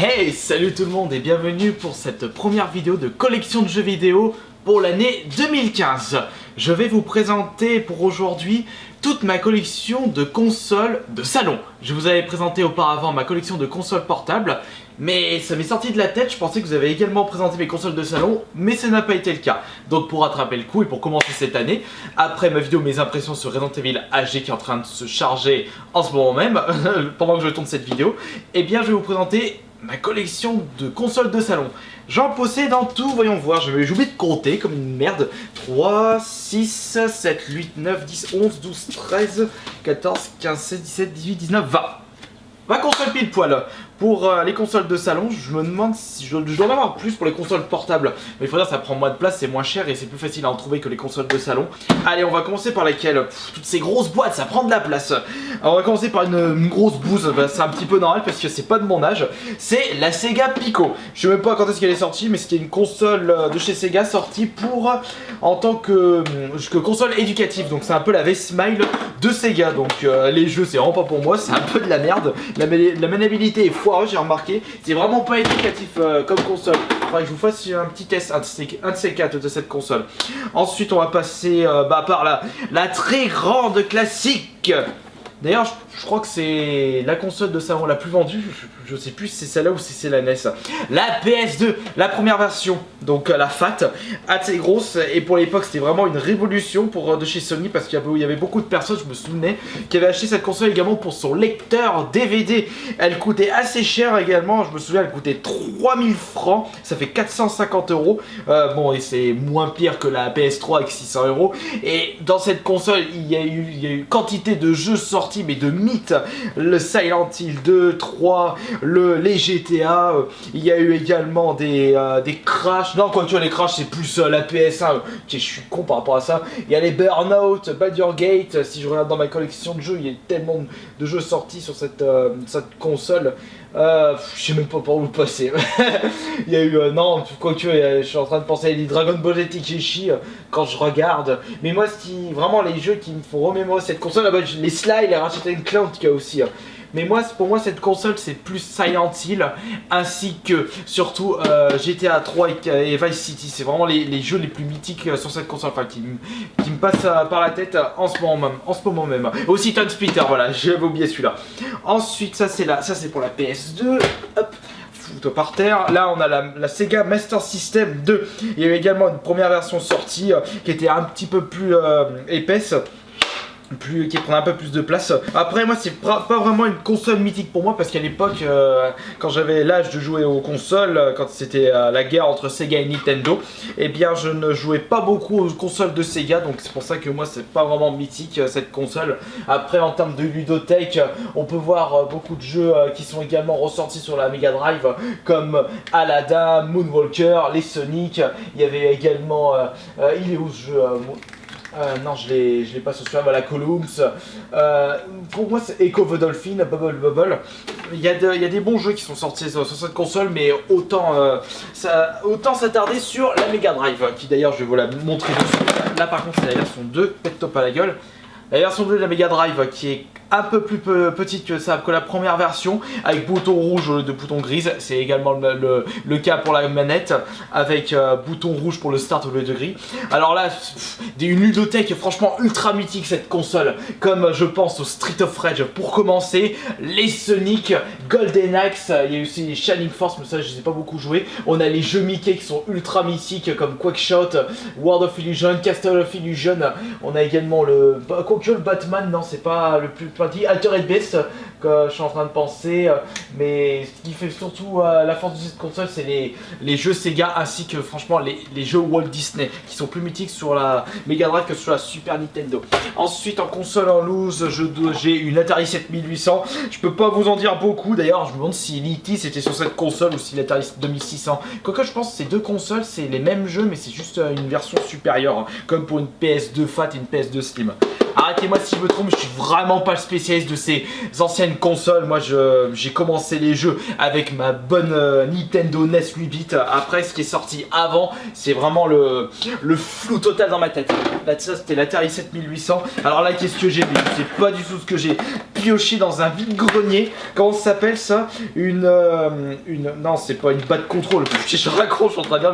Hey, salut tout le monde et bienvenue pour cette première vidéo de collection de jeux vidéo pour l'année 2015. Je vais vous présenter pour aujourd'hui toute ma collection de consoles de salon. Je vous avais présenté auparavant ma collection de consoles portables, mais ça m'est sorti de la tête. Je pensais que vous avez également présenté mes consoles de salon, mais ça n'a pas été le cas. Donc pour rattraper le coup et pour commencer cette année, après ma vidéo mes impressions sur Resident Evil HD qui est en train de se charger en ce moment même, pendant que je tourne cette vidéo, eh bien je vais vous présenter ma collection de consoles de salon. J'en possède en tout, voyons voir, j'ai oublié de compter comme une merde. 3, 6, 7, 8, 9, 10, 11, 12, 13, 14, 15, 16, 17, 18, 19, 20. 20 consoles pile poil. Pour les consoles de salon, je me demande si je dois en avoir plus pour les consoles portables. Mais il faut dire, ça prend moins de place, c'est moins cher et c'est plus facile à en trouver que les consoles de salon. Allez, on va commencer par laquelle. Toutes ces grosses boîtes, ça prend de la place. Alors, on va commencer par une grosse bouse. Bah, c'est un petit peu normal parce que c'est pas de mon âge. C'est la Sega Pico. Je sais même pas quand est-ce qu'elle est sortie, mais c'était une console de chez Sega sortie pour en tant que console éducative. Donc c'est un peu la V-Smile de Sega. Donc les jeux, c'est vraiment pas pour moi, c'est un peu de la merde. La maniabilité est foireuse, j'ai remarqué. C'est vraiment pas éducatif comme console. Faudrait que je vous fasse un petit test, un de ces quatre de cette console. Ensuite, on va passer par la très grande classique. D'ailleurs, je crois que c'est la console de salon la plus vendue. Je sais plus si c'est celle-là ou si c'est la NES. La PS2, la première version, donc la FAT, assez grosse. Et pour l'époque, c'était vraiment une révolution de chez Sony parce qu'il y avait beaucoup de personnes, je me souvenais, qui avaient acheté cette console également pour son lecteur DVD. Elle coûtait assez cher également. Je me souviens, elle coûtait 3000 francs. Ça fait 450 €. Bon, et c'est moins pire que la PS3 avec 600 €. Et dans cette console, il y a eu quantité de jeux sortis, mais de mythes. Le Silent Hill 2, 3, les GTA. Il y a eu également des Crash. Non, quand tu vois les Crash, c'est plus la PS1. Je suis con par rapport à ça. Il y a les Burnout, Baldur's Gate. Si je regarde dans ma collection de jeux, il y a tellement de jeux sortis sur cette console. Je sais même pas par où le passer. Il y a eu non, quoique je suis en train de penser à les Dragon Ball Z Tenkaichi quand je regarde. Mais moi, vraiment les jeux qui me font remémorer cette console, les Sly, les Ratchet & Clank qu'il y a aussi. Mais moi, pour moi, cette console, c'est plus Silent Hill, ainsi que surtout GTA 3 et Vice City. C'est vraiment les jeux les plus mythiques sur cette console, enfin qui me passent par la tête en ce moment même. Aussi Time Splitter, voilà, j'avais oublié celui-là. Ensuite, ça c'est pour la PS2. Hop. Toi par terre. Là on a la Sega Master System 2. Il y a eu également une première version sortie qui était un petit peu plus épaisse, qui prenait un peu plus de place. Après moi c'est pas vraiment une console mythique pour moi parce qu'à l'époque quand j'avais l'âge de jouer aux consoles, quand c'était la guerre entre Sega et Nintendo, eh bien je ne jouais pas beaucoup aux consoles de Sega, donc c'est pour ça que moi c'est pas vraiment mythique cette console. Après en termes de ludothèque, on peut voir beaucoup de jeux qui sont également ressortis sur la Mega Drive comme Aladdin, Moonwalker, les Sonic. Il y avait également il est où ce jeu non, je l'ai pas sur celui-là, voilà, Columns. Pour moi, c'est Echo the Dolphin, Bubble. Il y a des bons jeux qui sont sortis sur cette console, mais autant s'attarder sur la Mega Drive, qui d'ailleurs, je vais vous la montrer dessus. Là, par contre, c'est la version 2, pète-top à la gueule. La version 2 de la Mega Drive qui est un peu plus petite que la première version, avec bouton rouge au lieu de bouton grise. C'est également le cas pour la manette, avec bouton rouge pour le start au lieu de gris. Alors là, une ludothèque franchement ultra mythique cette console, comme je pense au Street of Rage pour commencer, les Sonic, Golden Axe, il y a aussi les Shining Force, mais ça je les ai pas beaucoup joué. On a les jeux Mickey qui sont ultra mythiques comme Quackshot, World of Illusion, Castle of Illusion. On a également le Batman, non c'est pas le plus dit Altered Beast que je suis en train de penser, mais ce qui fait surtout la force de cette console, c'est les jeux Sega ainsi que franchement les jeux Walt Disney qui sont plus mythiques sur la Mega Drive que sur la Super Nintendo. Ensuite en console en loose, j'ai une Atari 7800. Je peux pas vous en dire beaucoup, d'ailleurs je me demande si l'E.T. c'était sur cette console ou si l'Atari 2600. Quoique je pense que ces deux consoles c'est les mêmes jeux mais c'est juste une version supérieure, comme pour une PS2 Fat et une PS2 Slim. Arrêtez-moi si je me trompe, je suis vraiment pas le spécialiste de ces anciennes consoles. Moi j'ai commencé les jeux avec ma bonne Nintendo NES 8 bits. Après ce qui est sorti avant, c'est vraiment le flou total dans ma tête. Là ça c'était l'Atari 7800. Alors là qu'est-ce que j'ai? Je sais pas du tout ce que j'ai. pioché dans un vide-grenier. Comment ça s'appelle ça? Non, c'est pas une batte contrôle. Je raccroche, je suis en train de lire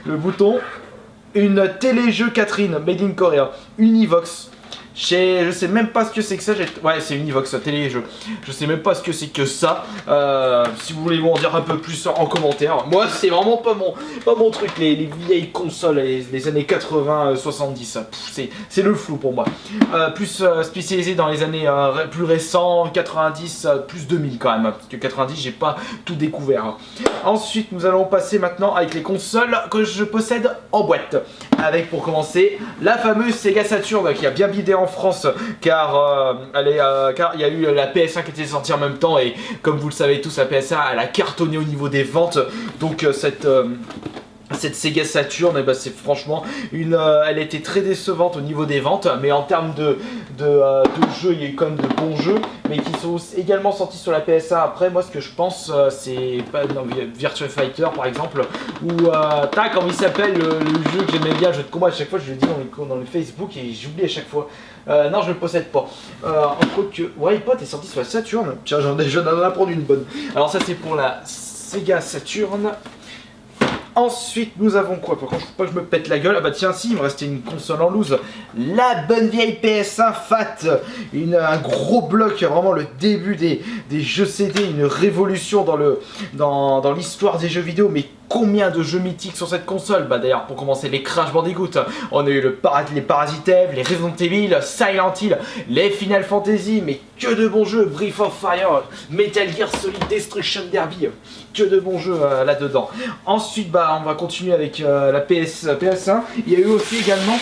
le bouton. Une téléjeu Catherine, made in Korea. Univox. Je sais même pas ce que c'est que ça. Ouais, c'est Univox, téléjeu. Je sais même pas ce que c'est que ça. Si vous voulez m'en dire un peu plus en commentaire. Moi, c'est vraiment pas mon truc. Les vieilles consoles, les années 80, 70. C'est le flou pour moi. Plus spécialisé dans les années plus récents, 90, plus 2000 quand même. Parce que 90, j'ai pas tout découvert. Ensuite, nous allons passer maintenant avec les consoles que je possède en boîte. Avec pour commencer la fameuse Sega Saturn qui a bien bidé en France car il y a eu la PS1 qui était sortie en même temps et comme vous le savez tous, la PS1 elle a cartonné au niveau des ventes. Donc cette Sega Saturn, eh ben, c'est franchement elle était très décevante au niveau des ventes, mais en termes de jeux, il y a eu quand même de bons jeux, mais qui sont également sortis sur la PS1. Après, moi, ce que je pense, c'est Virtua Fighter par exemple, ou comment il s'appelle le jeu que j'aimais bien, jeu de combat. À chaque fois, je le dis dans le Facebook et j'oublie à chaque fois. Non, je le possède pas. Entre autres que Wipeout est sorti sur la Saturn. Tiens, j'en ai apprendre une bonne. Alors ça, c'est pour la Sega Saturn. Ensuite, nous avons quoi? Par contre, je ne faut pas que je me pète la gueule. Ah bah tiens, si, il me restait une console en loose. La bonne vieille PS1 FAT. Un gros bloc, vraiment le début des jeux CD, une révolution dans l'histoire des jeux vidéo. Mais combien de jeux mythiques sur cette console? Bah d'ailleurs, pour commencer, les Crash Bandicoot. On a eu les Parasite Eve, les Resident Evil, Silent Hill, les Final Fantasy. Mais que de bons jeux. Breath of Fire, Metal Gear Solid, Destruction Derby. Que de bons jeux là-dedans. Ensuite, bah, on va continuer avec la PS1. Il y a eu aussi également,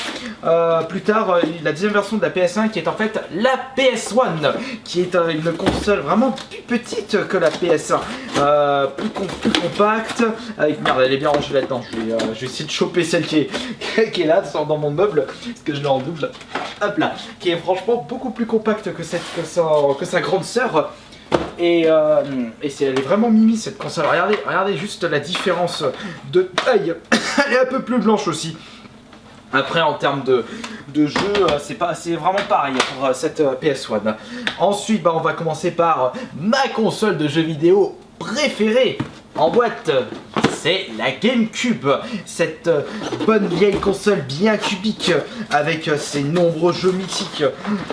plus tard, la deuxième version de la PS1 qui est en fait la PS1, qui est une console vraiment plus petite que la PS1. Plus compacte. Merde, elle est bien rangée là-dedans. Je vais essayer de choper celle qui est là, dans mon meuble, parce que je l'ai en double. Hop là. Qui est franchement beaucoup plus compacte que sa grande sœur. Et elle est vraiment mimi cette console. Regardez juste la différence de taille. Elle est un peu plus blanche aussi. Après en termes de jeu, c'est vraiment pareil pour cette PS1. Ensuite, bah, on va commencer par ma console de jeux vidéo préférée en boîte. C'est la GameCube, cette bonne vieille console bien cubique avec ses nombreux jeux mythiques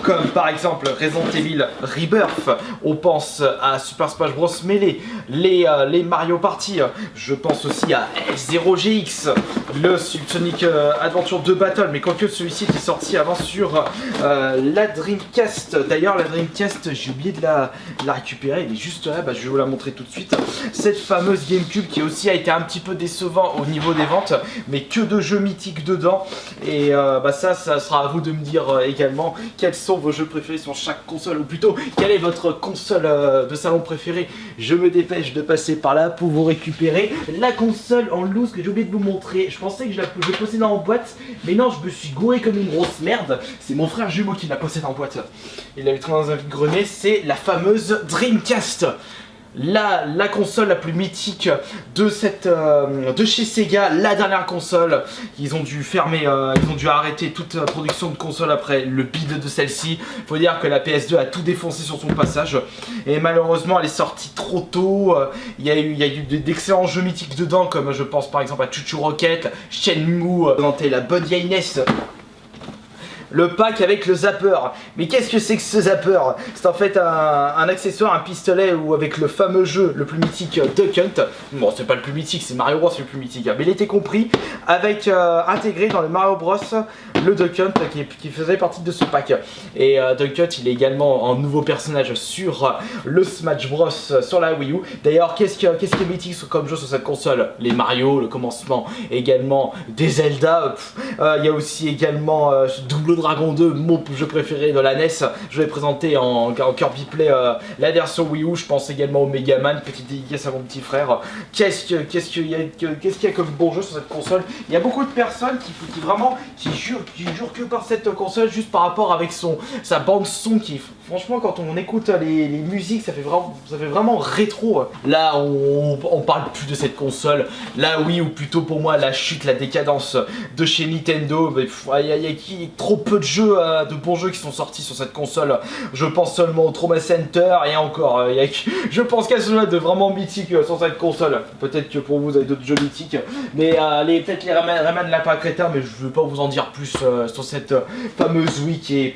comme par exemple Resident Evil Rebirth, on pense à Super Smash Bros Melee, les Mario Party, je pense aussi à F0GX, le Sonic Adventure 2 Battle, mais quoique celui-ci était sorti avant sur la Dreamcast. D'ailleurs la Dreamcast, j'ai oublié de la récupérer, elle est juste là, bah, je vais vous la montrer tout de suite. Cette fameuse GameCube qui aussi a été un petit peu décevant au niveau des ventes, mais que de jeux mythiques dedans. Et bah ça sera à vous de me dire également quels sont vos jeux préférés sur chaque console, ou plutôt quelle est votre console de salon préférée. Je me dépêche de passer par là pour vous récupérer la console en loose que j'ai oublié de vous montrer. Je pensais que je possédais en boîte, mais non, je me suis gouré comme une grosse merde. C'est mon frère jumeau qui la possède en boîte. Il l'avait trouvé dans un vide-grenier. C'est la fameuse Dreamcast. La console la plus mythique de chez Sega, la dernière console. Ils ont dû fermer, ils ont dû arrêter toute production de console après le bide de celle-ci. Faut dire que la PS2 a tout défoncé sur son passage et malheureusement elle est sortie trop tôt. Il y a eu d'excellents jeux mythiques dedans, comme je pense par exemple à Chuchu Rocket, Shenmue, la bonne vieille NES. Le pack avec le zapper. Mais qu'est-ce que c'est que ce zapper? C'est en fait un accessoire, un pistolet ou avec le fameux jeu le plus mythique Duck Hunt. Bon, c'est pas le plus mythique, c'est Mario Bros le plus mythique, mais il était compris avec intégré dans le Mario Bros le Duck Hunt qui faisait partie de ce pack. Et Duck Hunt, il est également un nouveau personnage sur le Smash Bros sur la Wii U. D'ailleurs, qu'est-ce qui est mythique comme jeu sur cette console? Les Mario, le commencement, également des Zelda. Il y a aussi également Double Dragon 2, mon jeu préféré de la NES. Je vais présenter en Kirby Play la version Wii U. Je pense également au Mega Man, petite dédicace à mon petit frère. Qu'est-ce qu'il y a comme bon jeu sur cette console? Il y a beaucoup de personnes qui jurent que par cette console, juste par rapport avec sa bande son qui est franchement quand on écoute les musiques ça fait vraiment rétro. Là on parle plus de cette console, là oui, ou plutôt pour moi la chute, la décadence de chez Nintendo. Il y a trop peu de jeux, de bons jeux qui sont sortis sur cette console. Je pense seulement au Trauma Center et encore, je pense qu'à cela de vraiment mythique sur cette console. Peut-être que pour vous avez d'autres jeux mythiques, mais peut-être les Rayman Lapin Crétin, mais je veux pas vous en dire plus sur cette fameuse Wii qui est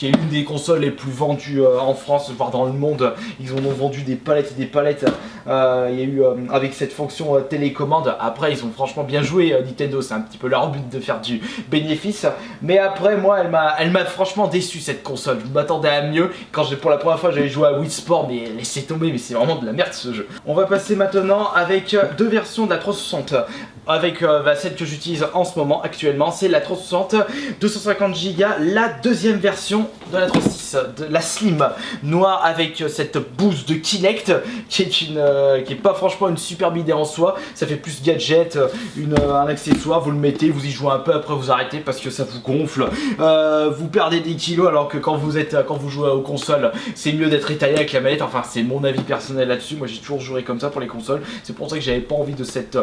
l'une des consoles les plus vendues en France, voire dans le monde. Ils en ont vendu des palettes et des palettes. Il y a eu avec cette fonction télécommande. Après ils ont franchement bien joué Nintendo, c'est un petit peu leur but de faire du bénéfice. Mais après moi elle m'a franchement déçu cette console. Je m'attendais à mieux. Quand pour la première fois j'avais joué à Wii Sport, mais laissez tomber, mais c'est vraiment de la merde ce jeu. On va passer maintenant avec deux versions de la 360. Avec celle que j'utilise en ce moment actuellement, c'est la 360 250 Go, la deuxième version de la 360, de la Slim noire avec cette boost de Kinect qui est pas franchement une superbe idée en soi. Ça fait plus gadget, un accessoire, vous le mettez, vous y jouez un peu, après vous arrêtez parce que ça vous gonfle, vous perdez des kilos, alors que quand vous jouez aux consoles, c'est mieux d'être étalé avec la manette. Enfin c'est mon avis personnel là-dessus, moi j'ai toujours joué comme ça pour les consoles, c'est pour ça que j'avais pas envie de cette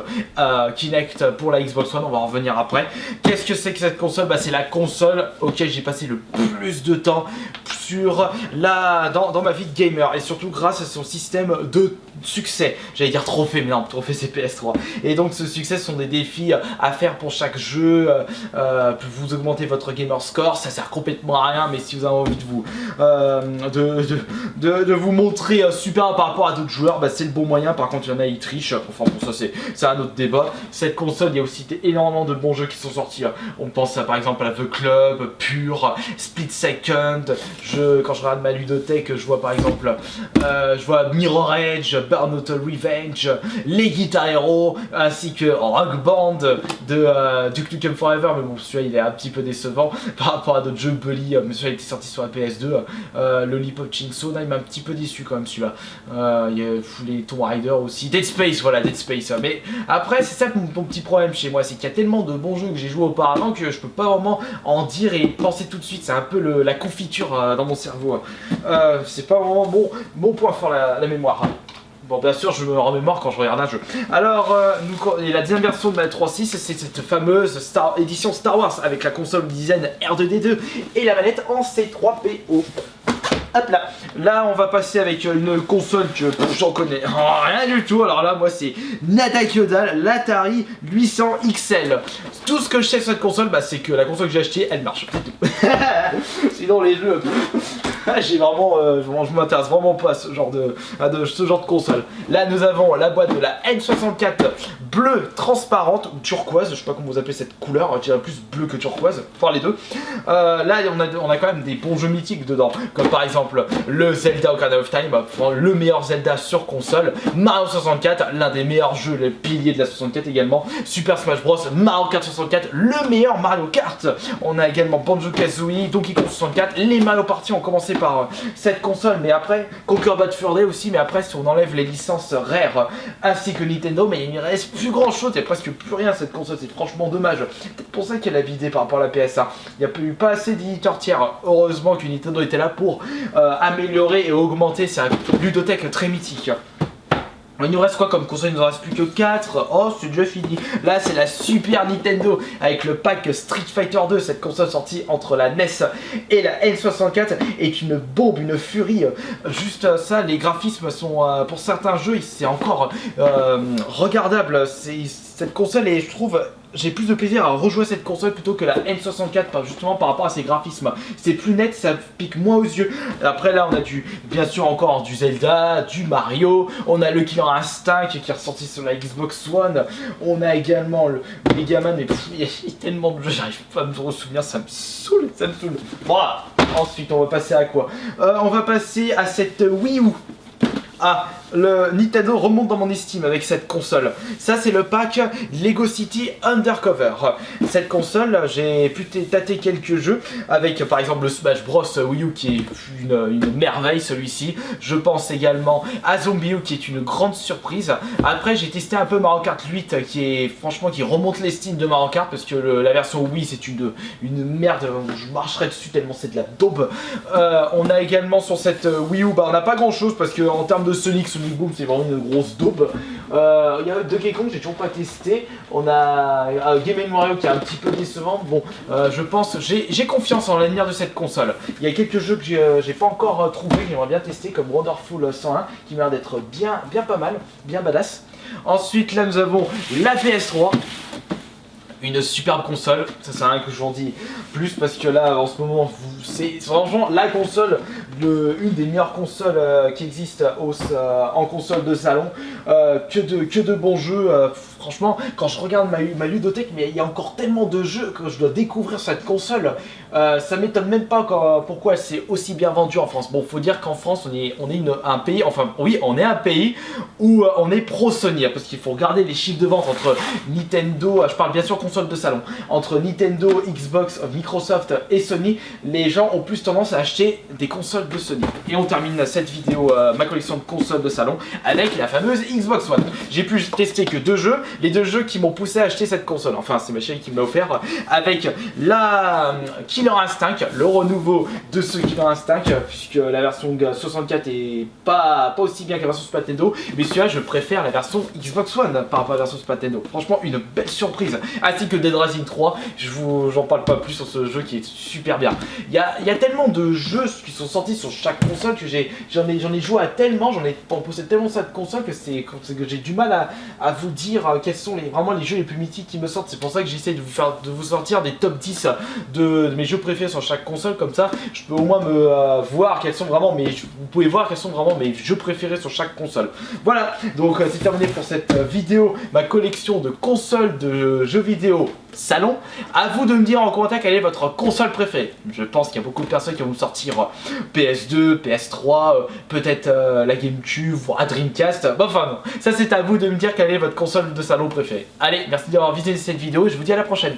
Kinect pour la Xbox One. On va en revenir après. Qu'est-ce que c'est que cette console? C'est la console auquel j'ai passé le plus de temps dans ma vie de gamer, et surtout grâce à son système de succès. J'allais dire trophée, mais non, trophée c'est PS3. Et donc ce succès sont des défis à faire pour chaque jeu. Vous augmentez votre gamer score, ça sert complètement à rien, mais si vous avez envie de vous montrer super par rapport à d'autres joueurs, c'est le bon moyen. Par contre il y en a qui trichent, enfin bon, ça c'est un autre débat. Cette console, il y a aussi énormément de bons jeux qui sont sortis. On pense par exemple à The Club, Pure, Split Second. Quand je regarde ma ludothèque, je vois par exemple Mirror Edge, Burnout Revenge, les Guitar Hero, ainsi que Rock Band de Duke Nukem Forever. Mais bon, celui-là il est un petit peu décevant par rapport à d'autres jeux. Bully, mais celui-là était sorti sur la PS2. Lollipop Chainsaw, il m'a un petit peu déçu quand même celui-là. Il y a les Tomb Raider aussi, Dead Space, voilà, Dead Space. Mais après c'est ça mon petit problème chez moi, c'est qu'il y a tellement de bons jeux que j'ai joué auparavant que je peux pas vraiment en dire et penser tout de suite. C'est un peu la confiture dans mon cerveau. C'est pas vraiment mon point fort, la mémoire. Bon, bien sûr, je me remémore quand je regarde un jeu. Alors, et la deuxième version de ma 3.6, c'est cette fameuse édition Star Wars avec la console design R2D2 et la manette en C3PO. Hop là. Là on va passer avec une console que j'en connais rien du tout. Alors là moi c'est nada que dalle, l'Atari 800 XL. Tout ce que je sais sur cette console, c'est que la console que j'ai achetée elle marche, c'est tout. Sinon les jeux j'ai vraiment, je m'intéresse vraiment pas à ce genre de console. Là nous avons la boîte de la N64 bleue transparente ou turquoise, je sais pas comment vous appelez cette couleur, je dirais plus bleu que turquoise, enfin les deux. Là on a quand même des bons jeux mythiques dedans, comme par exemple le Zelda Ocarina of Time, le meilleur Zelda sur console, Mario 64, l'un des meilleurs jeux, le pilier de la 64 également, Super Smash Bros, Mario Kart 64, le meilleur Mario Kart. On a également Banjo-Kazooie, Donkey Kong 64, les Mario Party ont commencé par cette console, mais après Conquer Bad Fur Day aussi, mais après si on enlève les licences Rare ainsi que Nintendo, mais il ne reste plus grand chose, il n'y a presque plus rien cette console, c'est franchement dommage. Peut-être pour ça qu'elle a vidé par rapport à la PS1. Il n'y a eu pas assez d'éditeurs tiers. Heureusement que Nintendo était là pour améliorer et augmenter sa ludothèque très mythique. Il nous reste quoi comme console? Il nous en reste plus que 4. Oh, c'est déjà fini. Là, c'est la Super Nintendo avec le pack Street Fighter 2. Cette console sortie entre la NES et la N64 est une bombe, une furie. Juste ça, les graphismes sont, pour certains jeux, c'est encore regardable. Cette console, et je trouve, j'ai plus de plaisir à rejouer cette console plutôt que la N64, justement par rapport à ses graphismes. C'est plus net, ça pique moins aux yeux. Après là on a bien sûr encore du Zelda, du Mario, on a le Killer Instinct qui est ressorti sur la Xbox One, on a également le Megaman, mais il y a tellement de jeux, j'arrive pas à me souvenir, ça me saoule. Voilà. Ensuite on va passer à quoi? On va passer à cette Wii U. le Nintendo remonte dans mon estime avec cette console. Ça c'est le pack Lego City Undercover. Cette console, j'ai pu tâter quelques jeux avec par exemple le Smash Bros Wii U qui est une merveille celui-ci. Je pense également à Zombie U qui est une grande surprise. Après j'ai testé un peu Mario Kart 8 qui est franchement qui remonte l'estime de Mario Kart parce que la version Wii c'est une merde, je marcherai dessus tellement c'est de la daube. On a également sur cette Wii U, on n'a pas grand chose parce que en termes de Sonic Boom c'est vraiment une grosse daube. Il y a Donkey Kong, j'ai toujours pas testé. On a Game & Wario qui est un petit peu décevant. Bon, je pense, j'ai confiance en l'avenir de cette console. Il y a quelques jeux que j'ai pas encore trouvé, que j'aimerais bien tester, comme Wonderful 101, qui m'a l'air d'être bien pas mal, bien badass. Ensuite, là, nous avons la PS3. Une superbe console, ça sert à rien que je vous en dis plus parce que là en ce moment c'est franchement la console, une des meilleures consoles qui existent en console de salon, que de bons jeux, franchement quand je regarde ma ludothèque, mais il y a encore tellement de jeux que je dois découvrir cette console, ça m'étonne même pas pourquoi elle s'est aussi bien vendue en France. Bon, faut dire qu'en France on est un pays, enfin oui on est un pays où on est pro Sony, parce qu'il faut regarder les chiffres de vente entre Nintendo, je parle bien sûr console de salon, entre Nintendo, Xbox, Microsoft et Sony, les gens ont plus tendance à acheter des consoles de Sony. Et on termine cette vidéo, ma collection de consoles de salon, avec la fameuse Xbox One. J'ai pu tester que 2 jeux, les 2 jeux qui m'ont poussé à acheter cette console. Enfin, c'est ma chérie qui me l'a offert, avec la Killer Instinct, le renouveau de ce Killer Instinct, puisque la version 64 est pas aussi bien que la version Super Nintendo, mais celui-là je préfère la version Xbox One par rapport à la version Super Nintendo. Franchement, une belle surprise. Ainsi que Dead Rising 3, j'en parle pas plus sur ce jeu qui est super bien. Il y a tellement de jeux qui sont sortis sur chaque console que j'en ai joué à tellement, j'en ai possède tellement cette console que j'ai du mal à vous dire quels sont vraiment les jeux les plus mythiques qui me sortent. C'est pour ça que j'essaie de vous sortir des top 10 de mes jeux préférés sur chaque console, comme ça je peux au moins voir quels sont vraiment vous pouvez voir quels sont vraiment mes jeux préférés sur chaque console. Voilà, donc c'est terminé pour cette vidéo, ma collection de consoles de jeux vidéo salon. À vous de me dire en commentaire quelle est votre console préférée. Je pense qu'il y a beaucoup de personnes qui vont me sortir PS2, PS3, peut-être la GameCube, voire Dreamcast. Bon, enfin non, ça c'est à vous de me dire quelle est votre console de salon préférée. Allez, merci d'avoir visité cette vidéo et je vous dis à la prochaine.